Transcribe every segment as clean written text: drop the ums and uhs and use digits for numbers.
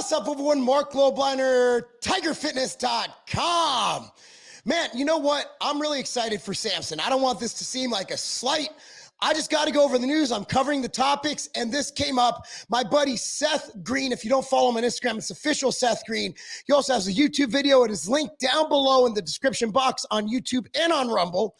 What's up, everyone? Marc Lobliner, TigerFitness.com. Man, you know what? I'm really excited for Samson. I don't want this to seem like a slight. I just got to go over the news. I'm covering the topics, and this came up. My buddy Seth Green, if you don't follow him on Instagram, it's official Seth Green. He also has a YouTube video. It is linked down below in the description box on YouTube and on Rumble.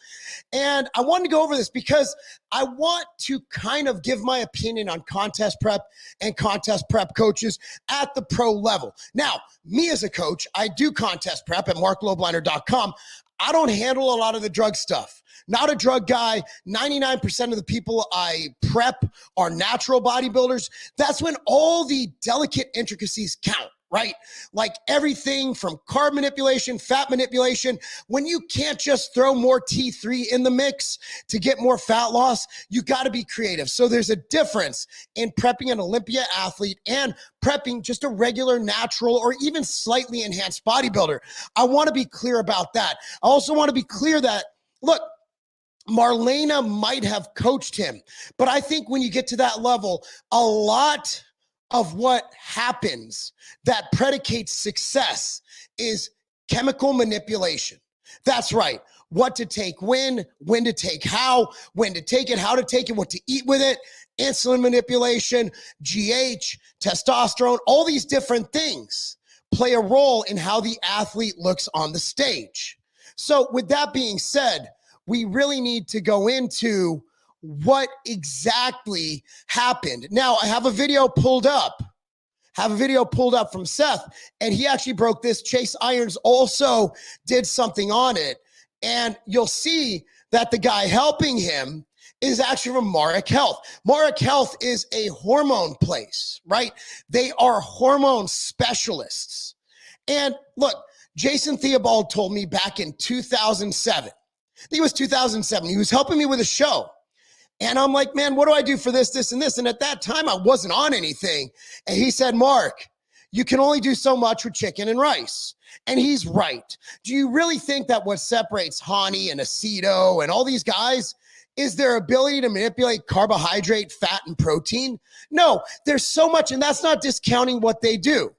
And I wanted to go over this because I want to kind of give my opinion on contest prep and contest prep coaches at the pro level. Now, me as a coach, I do contest prep at marclobliner.com. I don't handle a lot of the drug stuff. Not a drug guy. 99% of the people I prep are natural bodybuilders. That's when all the delicate intricacies count, right? Like everything from carb manipulation, fat manipulation. When you can't just throw more T3 in the mix to get more fat loss, you got to be creative. So there's a difference in prepping an Olympia athlete and prepping just a regular, natural, or even slightly enhanced bodybuilder. I want to be clear about that. I also want to be clear that, look, Marlena might have coached him, but I think when you get to that level, a lot of what happens that predicates success is chemical manipulation. That's right. What to take when to take how, when to take it, how to take it, what to eat with it, insulin manipulation, GH, testosterone, all these different things play a role in how the athlete looks on the stage. So with that being said, we really need to go into what exactly happened. Now, I have a video pulled up. From Seth, and he actually broke this. Chase Irons also did something on it, and you'll see that the guy helping him is actually from Marc Health. Marc Health is a hormone place, right? They are hormone specialists. And look, Jason Theobald told me back in 2007, I think it was 2007. He was helping me with a show. And I'm like, man, what do I do for this, this, and this? And at that time, I wasn't on anything. And he said, Marc, you can only do so much with chicken and rice. And he's right. Do you really think that what separates Hani and Aceto and all these guys is their ability to manipulate carbohydrate, fat, and protein? No, there's so much, and that's not discounting what they do.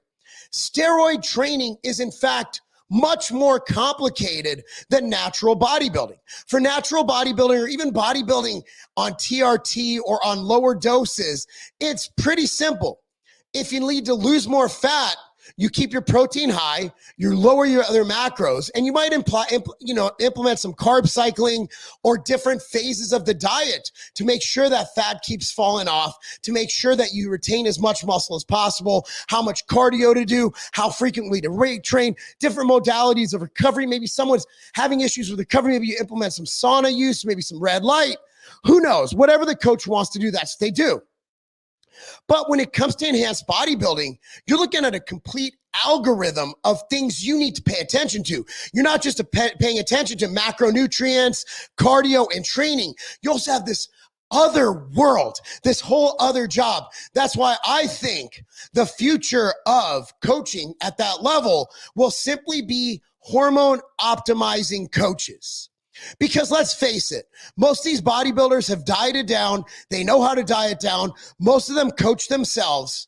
Steroid training is, in fact, much more complicated than natural bodybuilding. For natural bodybuilding or even bodybuilding on TRT or on lower doses, it's pretty simple. If you need to lose more fat, you keep your protein high, you lower your other macros, and you might implement some carb cycling or different phases of the diet to make sure that fat keeps falling off, to make sure that you retain as much muscle as possible, how much cardio to do, how frequently to weight train, different modalities of recovery. Maybe someone's having issues with recovery. Maybe you implement some sauna use, maybe some red light. Who knows? Whatever the coach wants to do, that's what they do. But when it comes to enhanced bodybuilding, you're looking at a complete algorithm of things you need to pay attention to. You're not just paying attention to macronutrients, cardio, and training. You also have this other world, this whole other job. That's why I think the future of coaching at that level will simply be hormone optimizing coaches. Because let's face it, most of these bodybuilders have dieted down. They know how to diet down. Most of them coach themselves,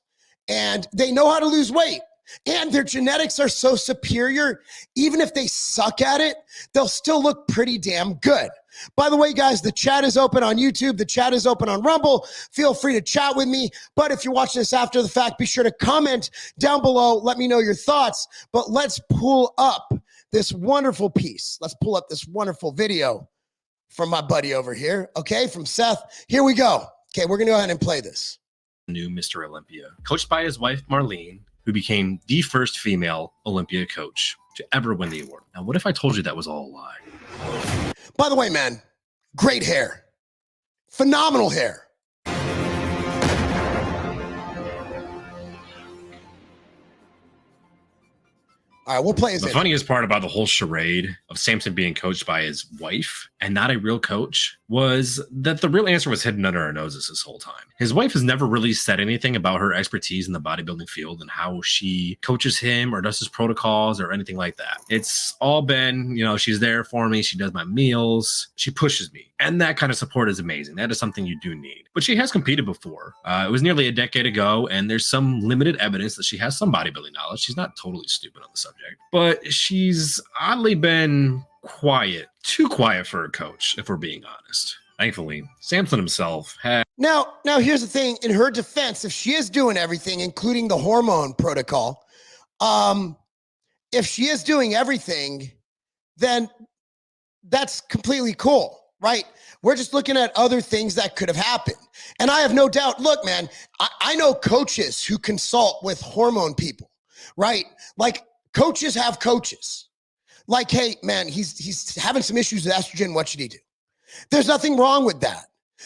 and they know how to lose weight. And their genetics are so superior, even if they suck at it, they'll still look pretty damn good. By the way, guys, the chat is open on YouTube. The chat is open on Rumble. Feel free to chat with me. But if you're watching this after the fact, be sure to comment down below. Let me know your thoughts. But let's pull up this wonderful piece. Let's pull up this wonderful video from my buddy over here, okay, from Seth. Here we go. Okay, we're going to go ahead and play this. New Mr. Olympia, coached by his wife, Marlene, who became the first female Olympia coach to ever win the award. Now, what if I told you that was all a lie? By the way, man, great hair. Phenomenal hair. All right, we'll play his The funniest part about the whole charade of Samson being coached by his wife and not a real coach was that the real answer was hidden under our noses this whole time. His wife has never really said anything about her expertise in the bodybuilding field and how she coaches him or does his protocols or anything like that. It's all been, she's there for me. She does my meals. She pushes me. And that kind of support is amazing. That is something you do need. But she has competed before. It was nearly a decade ago, and there's some limited evidence that she has some bodybuilding knowledge. She's not totally stupid on the subject, but she's oddly been quiet, too quiet for a coach, if we're being honest. Thankfully, Samson himself had. Now, here's the thing. In her defense, if she is doing everything, including the hormone protocol, if she is doing everything, then that's completely cool, right? We're just looking at other things that could have happened. And I have no doubt, look, man, I know coaches who consult with hormone people, right? Like coaches have coaches. Like, hey, man, he's having some issues with estrogen. What should he do? There's nothing wrong with that.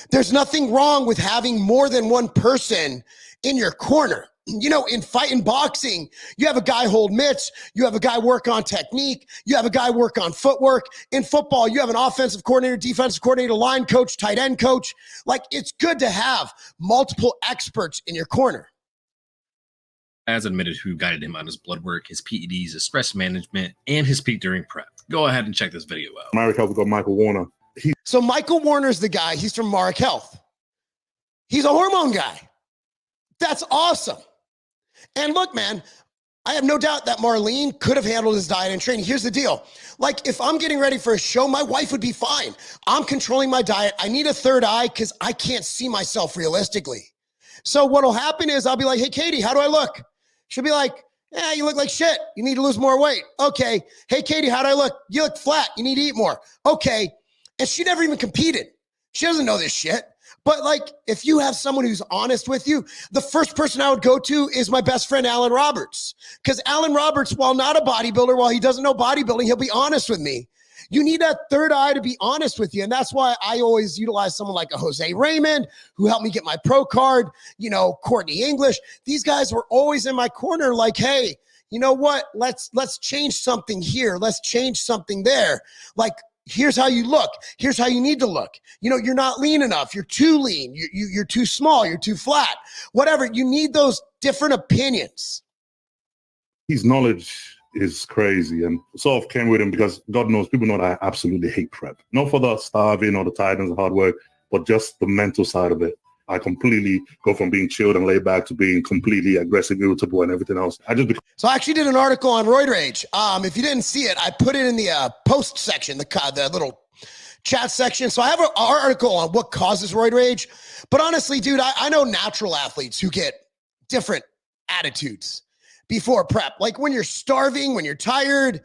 There's nothing wrong with having more than one person in your corner. In fighting boxing, you have a guy hold mitts, you have a guy work on technique, you have a guy work on footwork. In football, you have an offensive coordinator, defensive coordinator, line coach, tight end coach. Like, it's good to have multiple experts in your corner. As admitted who guided him on his blood work, his PEDs, his stress management, and his peak during prep. Go ahead and check this video out. Marc Health, we got Michael Warner. So Michael Warner's the guy. He's from Marc Health. He's a hormone guy. That's awesome. And look, man, I have no doubt that Marlene could have handled his diet and training. Here's the deal. Like, if I'm getting ready for a show, my wife would be fine. I'm controlling my diet. I need a third eye because I can't see myself realistically. So what'll happen is I'll be like, hey, Katie, how do I look? She'll be like, yeah, you look like shit. You need to lose more weight. Okay. Hey, Katie, how do I look? You look flat. You need to eat more. Okay. And she never even competed. She doesn't know this shit. But like, if you have someone who's honest with you, the first person I would go to is my best friend, Alan Roberts. Because Alan Roberts, while not a bodybuilder, while he doesn't know bodybuilding, he'll be honest with me. You need that third eye to be honest with you. And that's why I always utilize someone like a Jose Raymond, who helped me get my pro card, Courtney English. These guys were always in my corner like, hey, you know what? Let's change something here. Let's change something there. Like, here's how you look. Here's how you need to look. You're not lean enough. You're too lean. You're too small. You're too flat. Whatever. You need those different opinions. His knowledge is crazy, and sort of came with him because God knows, people know that I absolutely hate prep. Not for the starving or the tiredness and hard work, but just the mental side of it. I completely go from being chilled and laid back to being completely aggressive, irritable, and everything else. So I actually did an article on roid rage. If you didn't see it, I put it in the post section, the little chat section. So I have an article on what causes roid rage. But honestly, dude, I know natural athletes who get different attitudes before prep. Like when you're starving, when you're tired,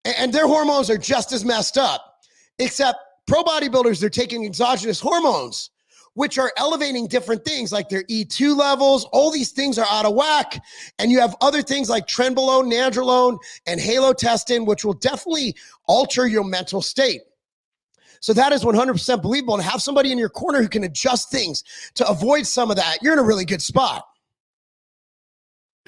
and their hormones are just as messed up. Except pro bodybuilders, they're taking exogenous hormones, which are elevating different things like their E2 levels. All these things are out of whack. And you have other things like trenbolone, nandrolone, and halotestin, which will definitely alter your mental state. So that is 100% believable. And have somebody in your corner who can adjust things to avoid some of that, you're in a really good spot.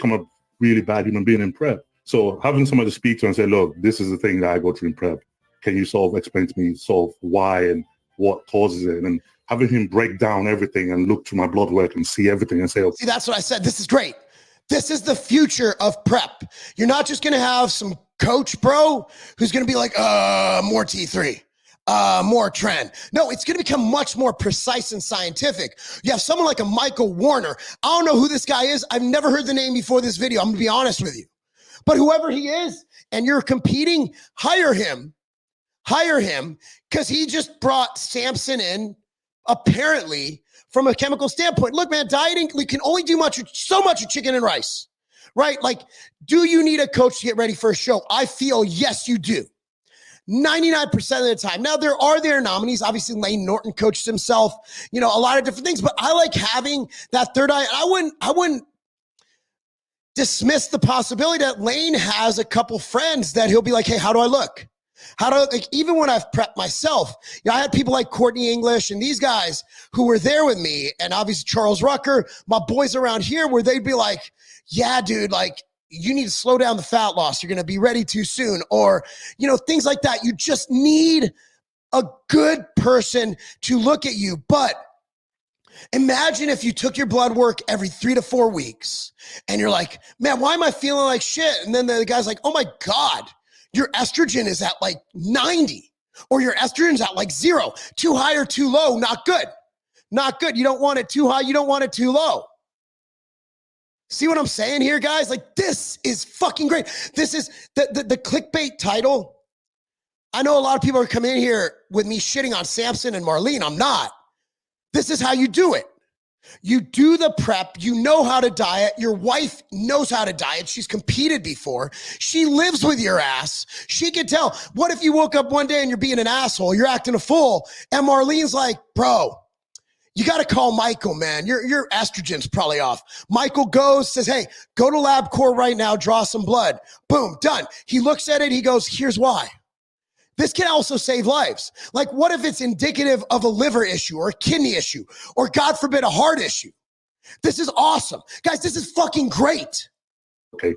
I'm a really bad human being in prep. So having somebody to speak to and say, look, this is the thing that I go through in prep. Can you sort of explain to me sort of why and what causes it? And having him break down everything and look through my blood work and see everything and say, okay. See, that's what I said. This is great. This is the future of prep. You're not just going to have some coach bro who's going to be like, more T3, more trend. No, it's going to become much more precise and scientific. You have someone like a Michael Warner. I don't know who this guy is. I've never heard the name before this video. I'm going to be honest with you. But whoever he is, and you're competing, hire him because he just brought Samson in, apparently, from a chemical standpoint. Look, man, dieting, we can only do so much with chicken and rice, right? Like, do you need a coach to get ready for a show? I feel yes, you do. 99% of the time. Now, there are their nominees. Obviously, Lane Norton coached himself, a lot of different things, but I like having that third eye. I wouldn't dismiss the possibility that Lane has a couple friends that he'll be like, hey, how do I look? Even when I've prepped myself, I had people like Courtney English and these guys who were there with me, and obviously Charles Rucker, my boys around here, where they'd be like, yeah, dude, like, you need to slow down the fat loss. You're going to be ready too soon. Or, things like that. You just need a good person to look at you. But imagine if you took your blood work every 3 to 4 weeks and you're like, man, why am I feeling like shit? And then the guy's like, oh my God, your estrogen is at like 90 or your estrogen's at like 0. Too high or too low, not good. Not good. You don't want it too high. You don't want it too low. See what I'm saying here, guys? Like, this is fucking great. This is the clickbait title. I know a lot of people are coming in here with me shitting on Samson and Marlene. I'm not. This is how you do it. You do the prep. You know how to diet. Your wife knows how to diet. She's competed before. She lives with your ass. She can tell. What if you woke up one day and you're being an asshole? You're acting a fool. And Marlene's like, bro, you got to call Michael, man. Your estrogen's probably off. Michael goes, says, hey, go to LabCorp right now, draw some blood. Boom, done. He looks at it. He goes, here's why. This can also save lives. Like, what if it's indicative of a liver issue or a kidney issue or, God forbid, a heart issue? This is awesome. Guys, this is fucking great. Okay,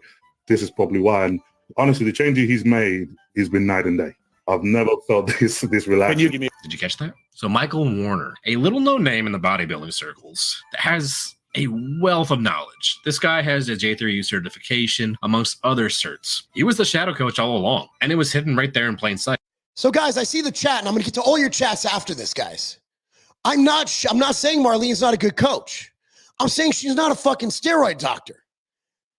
this is probably why. And honestly, the changes he's made, he's been night and day. I've never felt this relaxed. Did you catch that? So Michael Warner, a little known name in the bodybuilding circles that has a wealth of knowledge. This guy has a J3U certification, amongst other certs. He was the shadow coach all along, and it was hidden right there in plain sight. So guys, I see the chat, and I'm gonna get to all your chats after this, guys. I'm not saying Marlene's not a good coach. I'm saying she's not a fucking steroid doctor.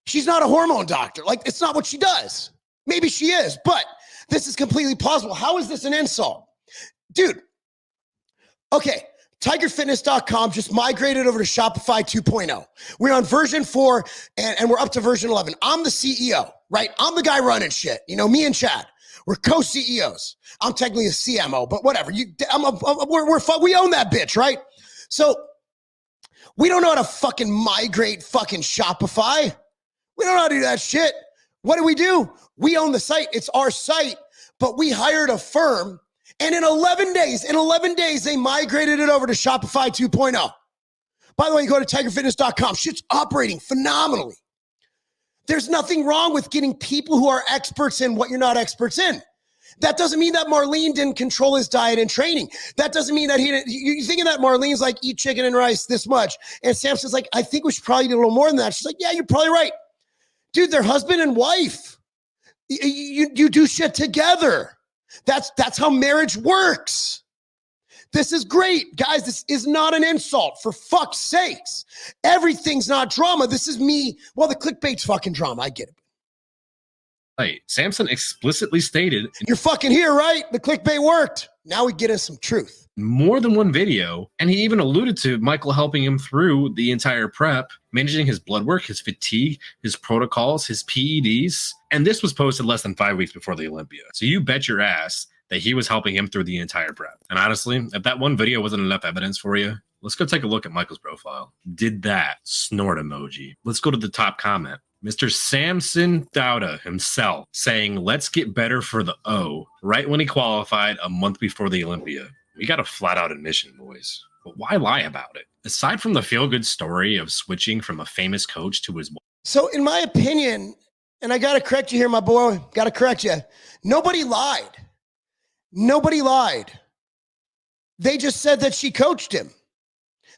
She's not a hormone doctor. Like, it's not what she does. Maybe she is, but this is completely plausible. How is this an insult? Dude, okay, tigerfitness.com just migrated over to Shopify 2.0. We're on version 4, and we're up to version 11. I'm the CEO, right? I'm the guy running shit. You know, me and Chad, we're co-CEOs. I'm technically a CMO, but whatever. We own that bitch, right? So we don't know how to fucking migrate fucking Shopify. We don't know how to do that shit. What do? We own the site. It's our site, but we hired a firm, and in 11 days, they migrated it over to Shopify 2.0. By the way, you go to tigerfitness.com. Shit's operating phenomenally. There's nothing wrong with getting people who are experts in what you're not experts in. That doesn't mean that Marlene didn't control his diet and training. That doesn't mean that he didn't. You're thinking that Marlene's like, eat chicken and rice this much. And Samson's like, I think we should probably do a little more than that. She's like, yeah, you're probably right. Dude, they're husband and wife. You do shit together. That's how marriage works. This is great. Guys, this is not an insult, for fuck's sakes. Everything's not drama. This is me. Well, the clickbait's fucking drama. I get it. Right. Samson explicitly stated, you're fucking here, right? The clickbait worked. Now we get us some truth. More than one video, and he even alluded to Michael helping him through the entire prep, managing his blood work, his fatigue, his protocols, his PEDs, and this was posted less than 5 weeks before the Olympia. So you bet your ass that he was helping him through the entire prep. And honestly, if that one video wasn't enough evidence for you, let's go take a look at Michael's profile. Did that snort emoji. Let's go to the top comment. Mr. Samson Dauda himself saying, let's get better for the O, right when he qualified a month before the Olympia. We got a flat out admission, boys. But why lie about it? Aside from the feel-good story of switching from a famous coach to his... So in my opinion, and I got to correct you here, my boy, got to correct you. Nobody lied. Nobody lied. They just said that she coached him.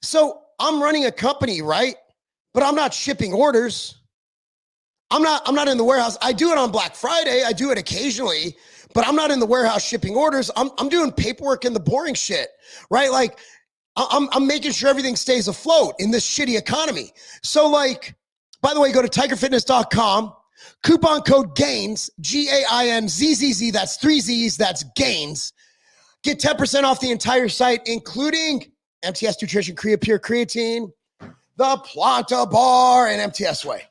So I'm running a company, right? But I'm not shipping orders. I'm not in the warehouse. I do it on Black Friday. I do it occasionally, but I'm not in the warehouse shipping orders. I'm doing paperwork and the boring shit, right? Like I'm making sure everything stays afloat in this shitty economy. So like, by the way, go to tigerfitness.com, coupon code GAINS, GAINZZZ, that's 3 Z's, that's GAINS. Get 10% off the entire site, including MTS Nutrition, Creapure, Creatine, the Planta Bar, and MTS Whey.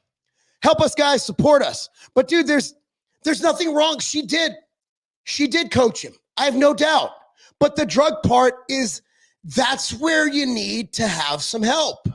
Help us, guys. Support us. But dude, there's nothing wrong. She did coach him. I have no doubt. But the drug part is, that's where you need to have some help.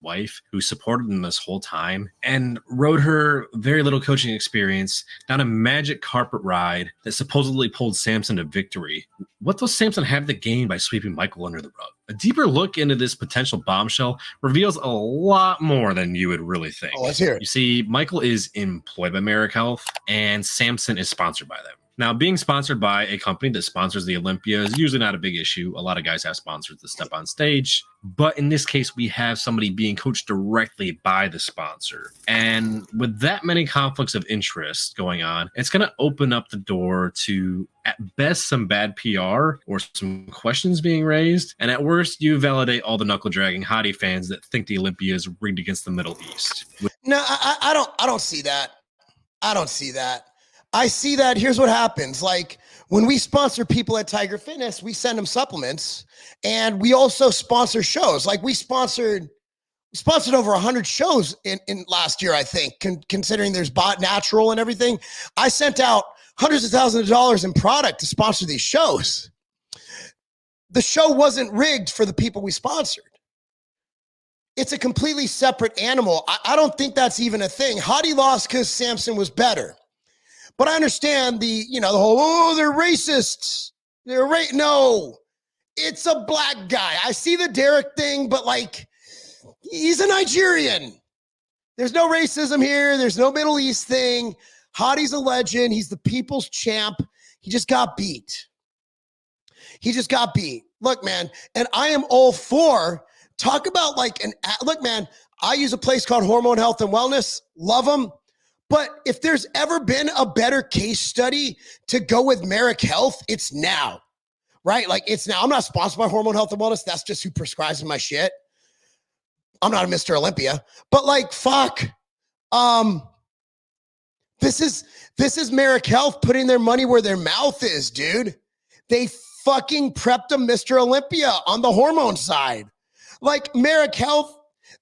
Wife who supported him this whole time and rode her very little coaching experience down a magic carpet ride that supposedly pulled Samson to victory. What does Samson have to gain by sweeping Michael under the rug? A deeper look into this potential bombshell reveals a lot more than you would really think. Oh, let's hear it. You see, Michael is employed by Marrick Health and Samson is sponsored by them. Now, being sponsored by a company that sponsors the Olympia is usually not a big issue. A lot of guys have sponsors that step on stage. But in this case, we have somebody being coached directly by the sponsor. And with that many conflicts of interest going on, it's going to open up the door to, at best, some bad PR or some questions being raised. And at worst, you validate all the knuckle-dragging hottie fans that think the Olympia is rigged against the Middle East. No, I don't see that. I don't see that. I see that. Here's what happens. Like when we sponsor people at Tiger Fitness, we send them supplements, and we also sponsor shows. Like we sponsored over 100 shows in last year, I think, considering there's Bot Natural and everything. I sent out hundreds of thousands of dollars in product to sponsor these shows. The show wasn't rigged for the people we sponsored. It's a completely separate animal. I don't think that's even a thing. Hottie lost because Samson was better. But I understand the whole, oh, they're racists. No, it's a black guy. I see the Derek thing, but like, he's a Nigerian. There's no racism here. There's no Middle East thing. Hottie's a legend. He's the people's champ. He just got beat. Look, man, and I am all for, talk about like look, man, I use a place called Hormone Health and Wellness. Love them. But if there's ever been a better case study to go with Marc Health, it's now, right? Like it's now. I'm not sponsored by Hormone Health and Wellness. That's just who prescribes my shit. I'm not a Mr. Olympia, but like, fuck. This is Marc Health putting their money where their mouth is, dude. They fucking prepped a Mr. Olympia on the hormone side. Like Marc Health,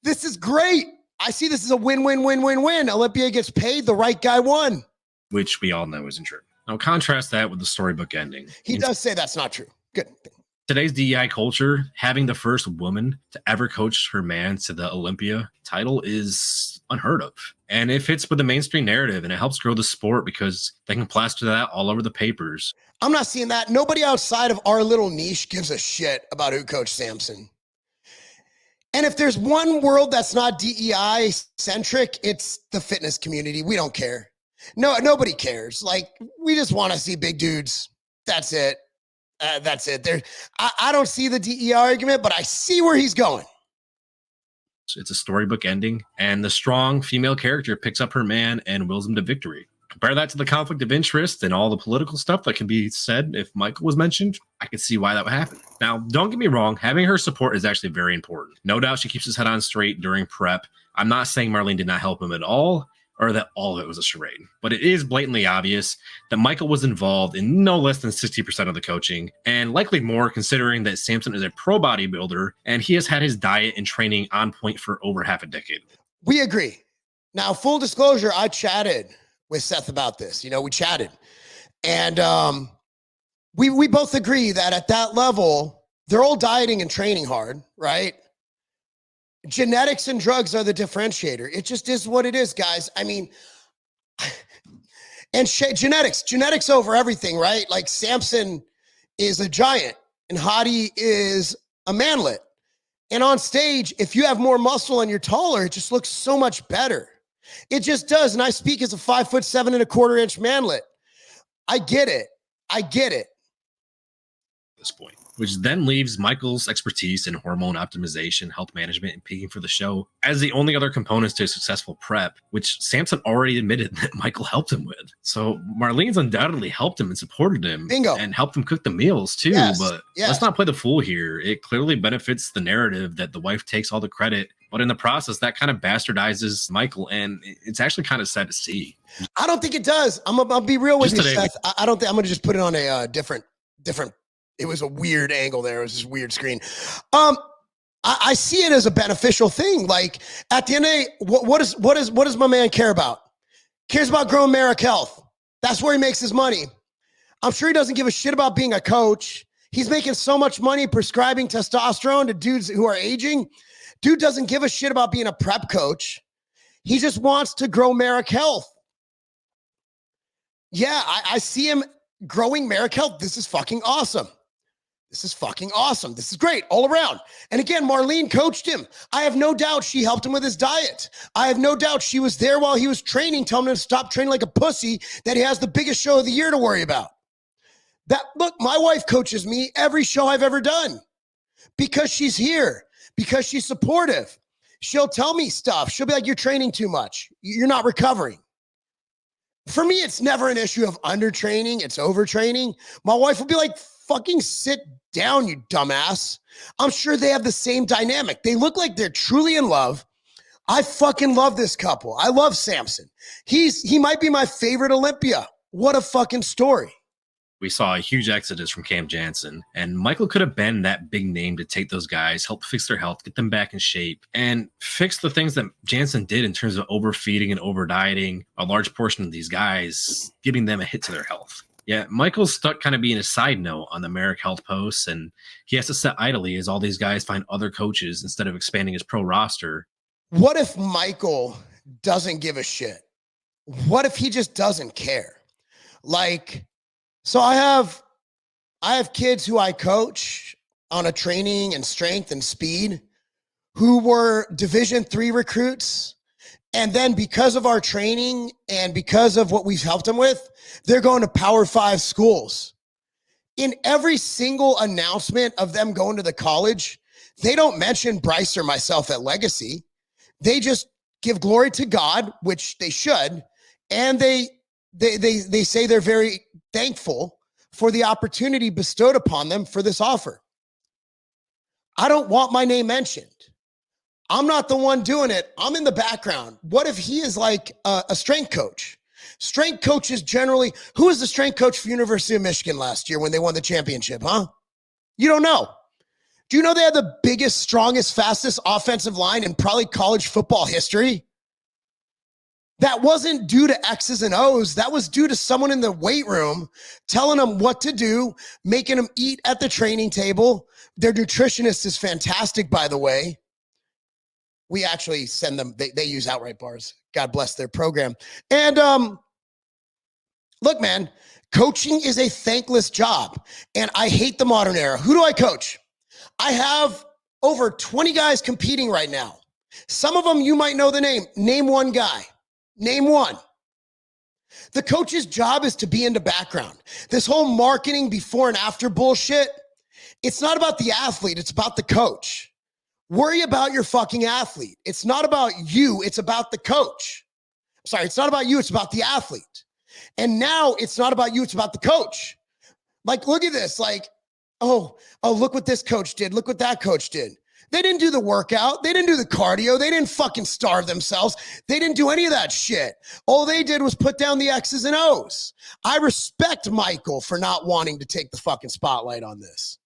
this is great. I see this as a win-win-win-win-win. Olympia gets paid, the right guy won. Which we all know isn't true. Now contrast that with the storybook ending. He does say that's not true. Good. Today's DEI culture, having the first woman to ever coach her man to the Olympia title is unheard of. And it fits with the mainstream narrative, and it helps grow the sport because they can plaster that all over the papers. I'm not seeing that. Nobody outside of our little niche gives a shit about who coached Samson. And if there's one world that's not DEI centric, it's the fitness community. We don't care. No, nobody cares. Like, we just want to see big dudes. That's it. That's it. I don't see the DEI argument, but I see where he's going. It's a storybook ending, and the strong female character picks up her man and wills him to victory. Compare that to the conflict of interest and all the political stuff that can be said. If Michael was mentioned, I could see why that would happen. Now, don't get me wrong. Having her support is actually very important. No doubt she keeps his head on straight during prep. I'm not saying Marlene did not help him at all, or that all of it was a charade. But it is blatantly obvious that Michael was involved in no less than 60% of the coaching, and likely more considering that Samson is a pro bodybuilder and he has had his diet and training on point for over half a decade. We agree. Now, full disclosure, I chatted with Seth about this. We chatted. And we both agree that at that level, they're all dieting and training hard, right? Genetics and drugs are the differentiator. It just is what it is, guys. I mean, and genetics over everything, right? Like Samson is a giant and Hottie is a manlet. And on stage, if you have more muscle and you're taller, it just looks so much better. It just does. And I speak as a 5'7.25" manlet. I get it. At this point, which then leaves Michael's expertise in hormone optimization, health management, and peaking for the show as the only other components to a successful prep, which Samson already admitted that Michael helped him with. So Marlene's undoubtedly helped him and supported him. Bingo. And helped him cook the meals too. Yes. But let's not play the fool here. It clearly benefits the narrative that the wife takes all the credit, but in the process, that kind of bastardizes Michael, and it's actually kind of sad to see. I don't think it does. I'll be real with Just you, today, Seth. I don't think I'm going to just put it on a different. It was a weird angle there. It was just a weird screen. I see it as a beneficial thing. Like at the end of the day, what does my man care about? Cares about growing Marc Health. That's where he makes his money. I'm sure he doesn't give a shit about being a coach. He's making so much money prescribing testosterone to dudes who are aging. Dude doesn't give a shit about being a prep coach. He just wants to grow Marc Health. Yeah, I see him growing Marc Health. This is fucking awesome. This is fucking awesome. This is great all around. And again, Marlene coached him. I have no doubt she helped him with his diet. I have no doubt she was there while he was training, telling him to stop training like a pussy, that he has the biggest show of the year to worry about. Look, my wife coaches me every show I've ever done because she's here, because she's supportive. She'll tell me stuff. She'll be like, you're training too much. You're not recovering. For me, it's never an issue of undertraining. It's overtraining. My wife will be like, fucking sit down, you dumbass. I'm sure they have the same dynamic. They look like they're truly in love. I fucking love this couple. I love Samson. He might be my favorite Olympia. What a fucking story. We saw a huge exodus from Cam Jansen, and Michael could have been that big name to take those guys, help fix their health, get them back in shape, and fix the things that Jansen did in terms of overfeeding and overdieting a large portion of these guys, giving them a hit to their health. Yeah, Michael's stuck kind of being a side note on the Marc health posts, and he has to sit idly as all these guys find other coaches instead of expanding his pro roster. What if Michael doesn't give a shit? What if he just doesn't care? Like, so I have kids who I coach on a training and strength and speed who were Division III recruits. And then because of our training and because of what we've helped them with, they're going to Power 5 schools. In every single announcement of them going to the college, they don't mention Bryce or myself at Legacy. They just give glory to God, which they should. And they say they're very thankful for the opportunity bestowed upon them for this offer. I don't want my name mentioned. I'm not the one doing it. I'm in the background. What if he is like a strength coach? Strength coaches generally, who was the strength coach for University of Michigan last year when they won the championship, huh? You don't know. Do you know they had the biggest, strongest, fastest offensive line in probably college football history? That wasn't due to X's and O's. That was due to someone in the weight room telling them what to do, making them eat at the training table. Their nutritionist is fantastic, by the way. We actually send them, they use outright bars. God bless their program. And look, man, coaching is a thankless job. And I hate the modern era. Who do I coach? I have over 20 guys competing right now. Some of them you might know the name. Name one guy. Name one. The coach's job is to be in the background. This whole marketing before and after bullshit, it's not about the athlete, it's about the coach. Worry about your fucking athlete. It's not about you, it's about the coach. Sorry, it's not about you, it's about the athlete. And now it's not about you, it's about the coach. Like, look at this. Like, oh, look what this coach did. Look what that coach did. They didn't do the workout. They didn't do the cardio. They didn't fucking starve themselves. They didn't do any of that shit. All they did was put down the X's and O's. I respect Michael for not wanting to take the fucking spotlight on this.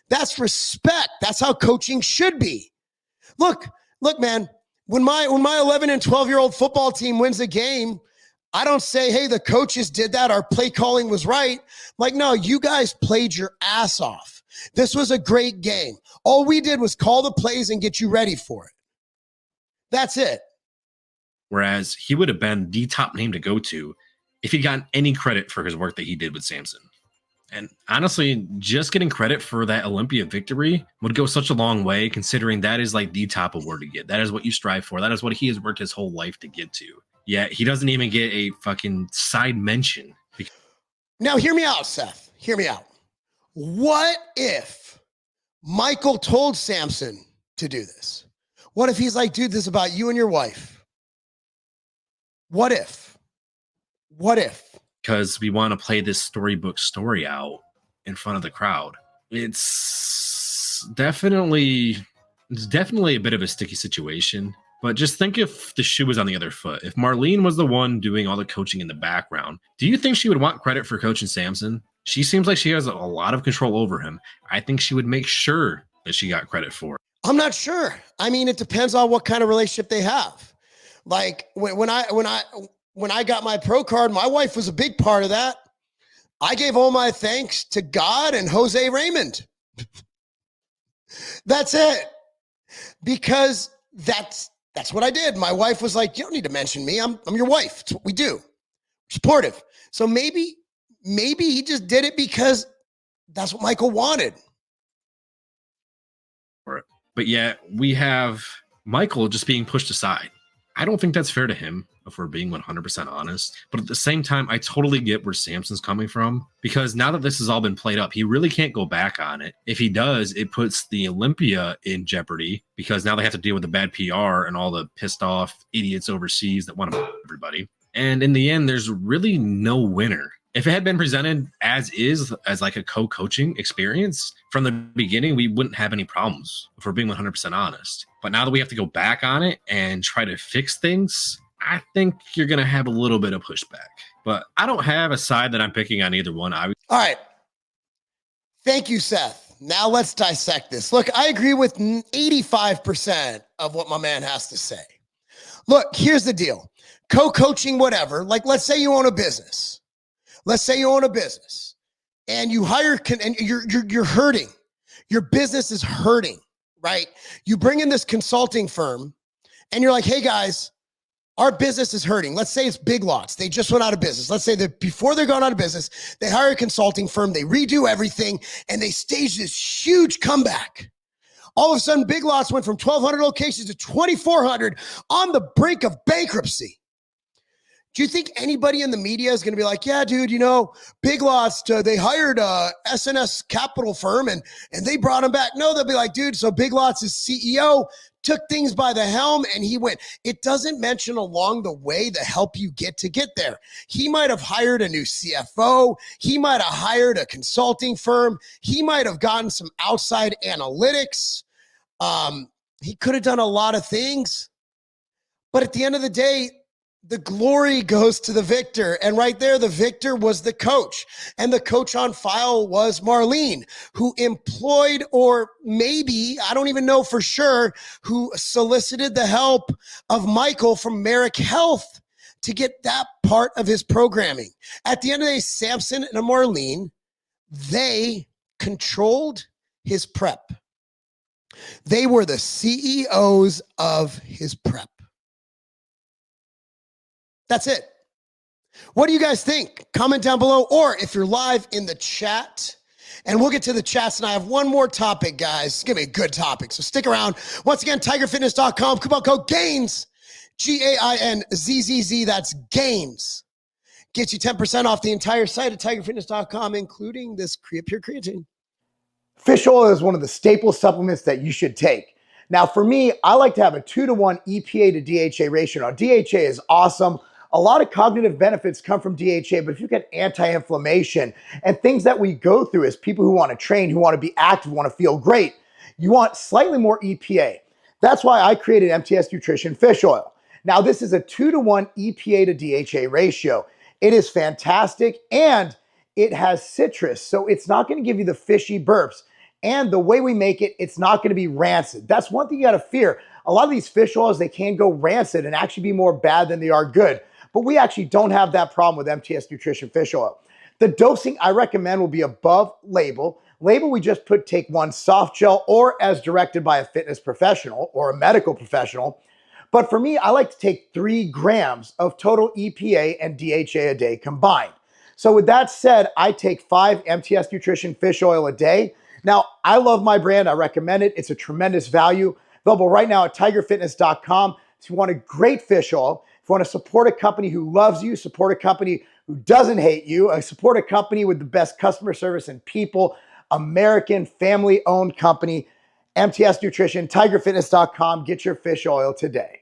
That's respect. That's how coaching should be. Look, man, when my 11 and 12-year-old football team wins a game, I don't say, hey, the coaches did that. Our play calling was right. Like, no, you guys played your ass off. This was a great game. All we did was call the plays and get you ready for it. That's it. Whereas he would have been the top name to go to if he got any credit for his work that he did with Samson. And honestly, just getting credit for that Olympia victory would go such a long way, considering that is like the top award to get. That is what you strive for. That is what he has worked his whole life to get to. Yet he doesn't even get a fucking side mention. Now, hear me out, Seth. Hear me out. What if Michael told Samson to do this? What if he's like, dude, this is about you and your wife? What if? What if? Because we want to play this storybook story out in front of the crowd. It's definitely a bit of a sticky situation. But just think if the shoe was on the other foot. If Marlene was the one doing all the coaching in the background, do you think she would want credit for coaching Samson? She seems like she has a lot of control over him. I think she would make sure that she got credit for it. I'm not sure. I mean, it depends on what kind of relationship they have. Like when I got my pro card, my wife was a big part of that. I gave all my thanks to God and Jose Raymond. That's it. Because that's what I did. My wife was like, you don't need to mention me. I'm your wife. It's what we do. Supportive. So maybe he just did it because that's what Michael wanted. for it. But yet we have Michael just being pushed aside. I don't think that's fair to him, if we're being 100% honest. But at the same time, I totally get where Samson's coming from, because now that this has all been played up, he really can't go back on it. If he does, it puts the Olympia in jeopardy, because now they have to deal with the bad PR and all the pissed off idiots overseas that want to everybody. And in the end, there's really no winner. If it had been presented as is, as like a co-coaching experience from the beginning, we wouldn't have any problems, if we're being 100% honest. But now that we have to go back on it and try to fix things, I think you're going to have a little bit of pushback. But I don't have a side that I'm picking on either one. All right. Thank you, Seth. Now let's dissect this. Look, I agree with 85% of what my man has to say. Look, here's the deal. Co-coaching, whatever. Like, let's say you own a business. Let's say you own a business and you hire, and you're hurting. Your business is hurting, right? You bring in this consulting firm and you're like, hey guys, our business is hurting. Let's say it's Big Lots. They just went out of business. Let's say that before they're going out of business, they hire a consulting firm, they redo everything, and they stage this huge comeback. All of a sudden, Big Lots went from 1,200 locations to 2,400 on the brink of bankruptcy. Do you think anybody in the media is going to be like, yeah, dude, you know, Big Lots, they hired a SNS capital firm and they brought him back? No, they'll be like, dude, so Big Lots' CEO took things by the helm and he went. It doesn't mention along the way the help you get to get there. He might have hired a new CFO. He might have hired a consulting firm. He might have gotten some outside analytics. He could have done a lot of things. But at the end of the day, the glory goes to the victor. And right there, the victor was the coach. And the coach on file was Marlene, who employed, or maybe, I don't even know for sure, who solicited the help of Michael from Marc Health to get that part of his programming. At the end of the day, Samson and Marlene, they controlled his prep. They were the CEOs of his prep. That's it. What do you guys think? Comment down below, or if you're live in the chat, and we'll get to the chats. And I have one more topic, guys. It's going to be a good topic, so stick around. Once again, tigerfitness.com, coupon code GAINS, GAINZZZ, that's GAINS. Gets you 10% off the entire site at tigerfitness.com, including this Pure Creatine. Fish oil is one of the staple supplements that you should take. Now, for me, I like to have a 2-to-1 EPA to DHA ratio. Now, DHA is awesome. A lot of cognitive benefits come from DHA, but if you get anti-inflammation and things that we go through as people who want to train, who want to be active, want to feel great, you want slightly more EPA. That's why I created MTS Nutrition Fish Oil. Now, this is a 2-to-1 EPA to DHA ratio. It is fantastic, and it has citrus, so it's not going to give you the fishy burps. And the way we make it, it's not going to be rancid. That's one thing you got to fear. A lot of these fish oils, they can go rancid and actually be more bad than they are good. But we actually don't have that problem with MTS Nutrition Fish Oil. The dosing I recommend will be above label. Label, we just put take 1 soft gel or as directed by a fitness professional or a medical professional. But for me, I like to take 3 grams of total EPA and DHA a day combined. So with that said, I take 5 MTS Nutrition Fish Oil a day. Now, I love my brand. I recommend it. It's a tremendous value. Available right now at tigerfitness.com. If you want a great fish oil, if you want to support a company who loves you, support a company who doesn't hate you, support a company with the best customer service and people, American family-owned company, MTS Nutrition, tigerfitness.com. Get your fish oil today.